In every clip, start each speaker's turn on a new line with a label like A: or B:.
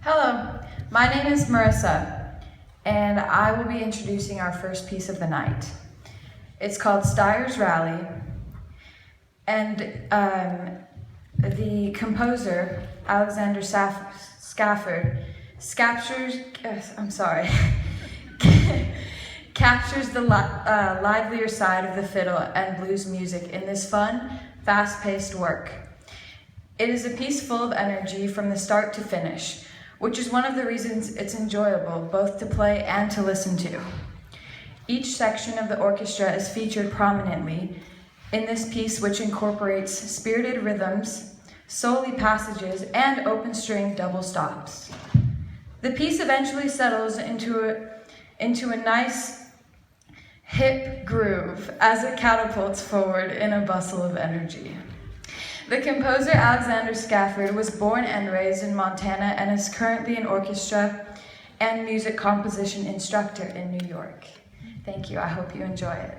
A: Hello, my name is Marissa, and I will be introducing our first piece of the night. It's called Steyer's Rally, and the composer, Alexander Schafford, captures the livelier side of the fiddle and blues music in this fun, fast-paced work. It is a piece full of energy from the start to finish, which is one of the reasons it's enjoyable both to play and to listen to. Each section of the orchestra is featured prominently in this piece, which incorporates spirited rhythms, soli passages, and open string double stops. The piece eventually settles into a nice hip groove as it catapults forward in a bustle of energy. The composer Alexander Schafford was born and raised in Montana and is currently an orchestra and music composition instructor in New York. Thank you. I hope you enjoy it.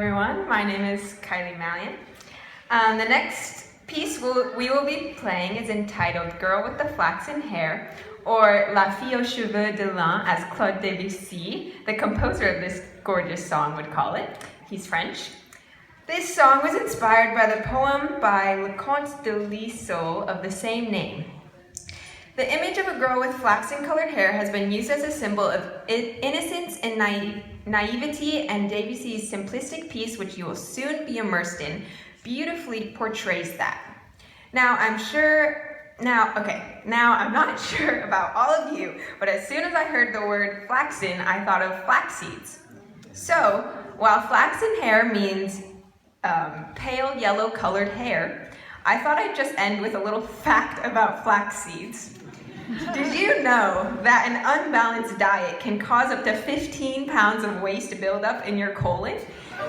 B: everyone. My name is Kylie Mallion. The next piece we will be playing is entitled Girl with the Flaxen Hair, or La Fille aux Cheveux de Lin, as Claude Debussy, the composer of this gorgeous song, would call it. He's French. This song was inspired by the poem by Leconte de Lisle of the same name. The image of a girl with flaxen-colored hair has been used as a symbol of innocence and naivety, and Debussy's simplistic piece, which you will soon be immersed in, beautifully portrays that. Now I'm not sure about all of you, but as soon as I heard the word flaxen, I thought of flax seeds. So, while flaxen hair means pale yellow colored hair, I thought I'd just end with a little fact about flax seeds. Did you know that an unbalanced diet can cause up to 15 pounds of waste buildup in your colon?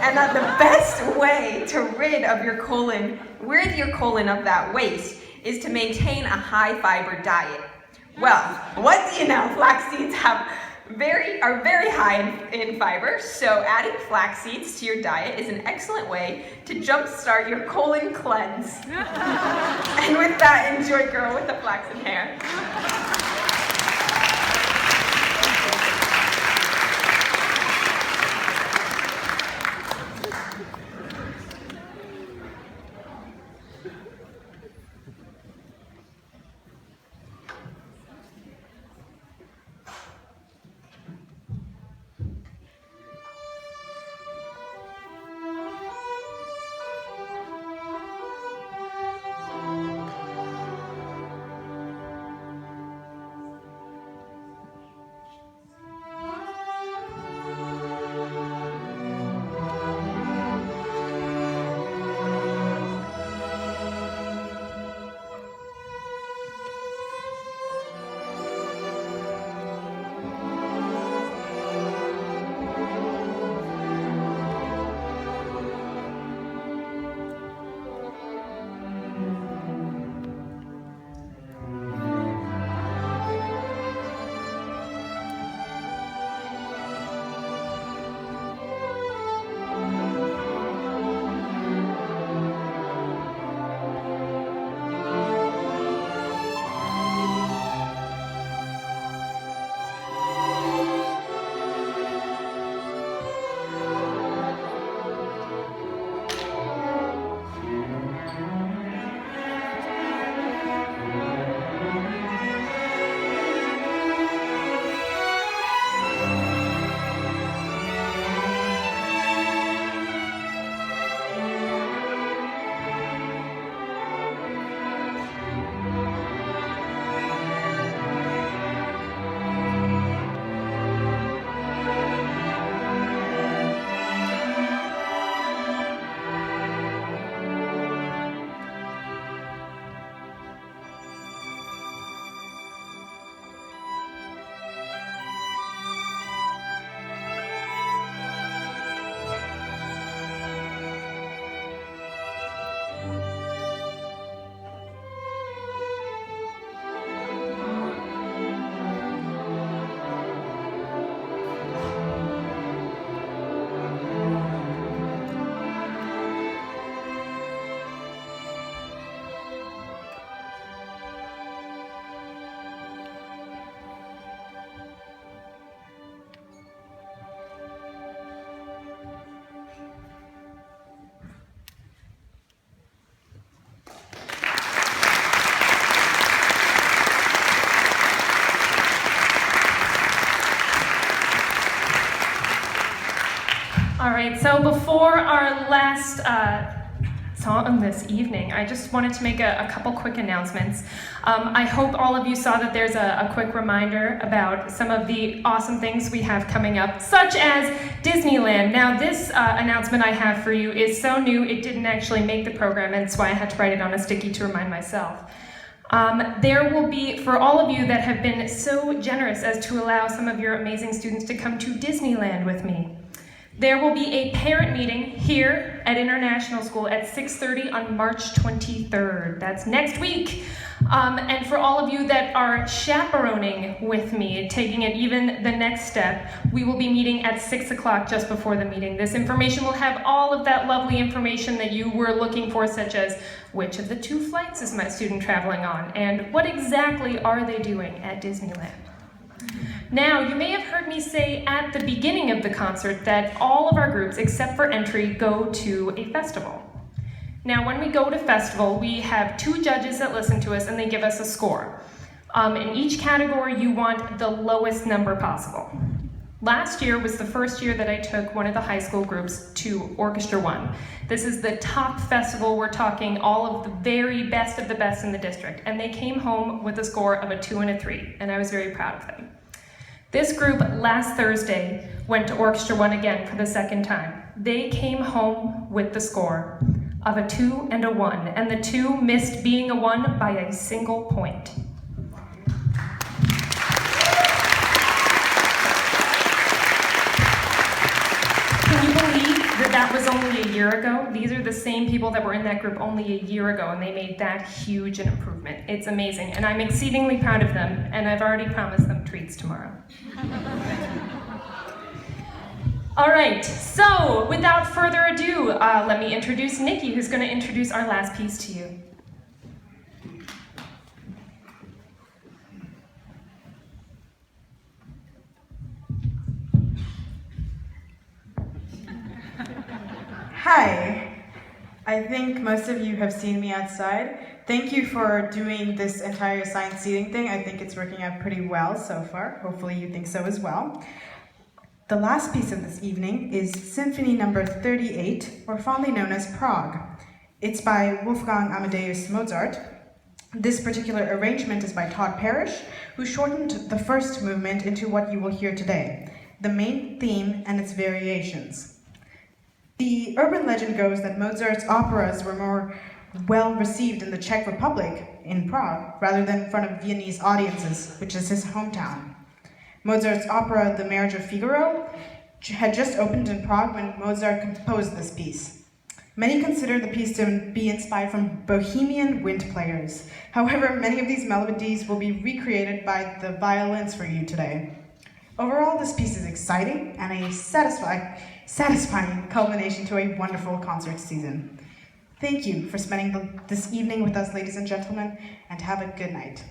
B: And that the best way to rid your colon of that waste is to maintain a high fiber diet. Well, what do you know? Flax seeds are very high in fiber, so adding flax seeds to your diet is an excellent way to jumpstart your colon cleanse. And with that, enjoy Girl with the Flaxen Hair.
C: All right, so before our last song this evening, I just wanted to make a couple quick announcements. I hope all of you saw that there's a quick reminder about some of the awesome things we have coming up, such as Disneyland. Now, this announcement I have for you is so new, it didn't actually make the program, and that's why I had to write it on a sticky to remind myself. There will be, for all of you that have been so generous as to allow some of your amazing students to come to Disneyland with me, there will be a parent meeting here at International School at 6:30 on March 23rd. That's next week. And for all of you that are chaperoning with me, taking it even the next step, we will be meeting at 6 o'clock just before the meeting. This information will have all of that lovely information that you were looking for, such as which of the 2 flights is my student traveling on, and what exactly are they doing at Disneyland. Now, you may have heard me say at the beginning of the concert that all of our groups, except for entry, go to a festival. Now, when we go to festival, we have 2 judges that listen to us and they give us a score. In each category, you want the lowest number possible. Last year was the first year that I took one of the high school groups to Orchestra 1. This is the top festival. We're talking all of the very best of the best in the district. And they came home with a score of a 2 and a 3, and I was very proud of them. This group last Thursday went to Orchestra 1 again for the second time. They came home with the score of a 2 and a 1, and the 2 missed being a 1 by a single point. Can you believe that that was only a year ago? These are the same people that were in that group only a year ago, and they made that huge an improvement. It's amazing, and I'm exceedingly proud of them, and I've already promised them treats tomorrow. All right, so without further ado, let me introduce Nikki, who's going to introduce our last piece to you.
D: Hi, I think most of you have seen me outside. Thank you for doing this entire science seating thing. I think it's working out pretty well so far. Hopefully you think so as well. The last piece of this evening is Symphony number 38, or fondly known as Prague. It's by Wolfgang Amadeus Mozart. This particular arrangement is by Todd Parrish, who shortened the first movement into what you will hear today, the main theme and its variations. The urban legend goes that Mozart's operas were more well received in the Czech Republic, in Prague, rather than in front of Viennese audiences, which is his hometown. Mozart's opera, The Marriage of Figaro, had just opened in Prague when Mozart composed this piece. Many consider the piece to be inspired from Bohemian wind players. However, many of these melodies will be recreated by the violins for you today. Overall, this piece is exciting and a satisfying culmination to a wonderful concert season. Thank you for spending this evening with us, ladies and gentlemen, and have a good night.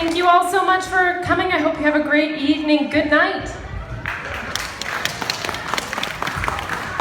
C: Thank you all so much for coming. I hope you have a great evening. Good night.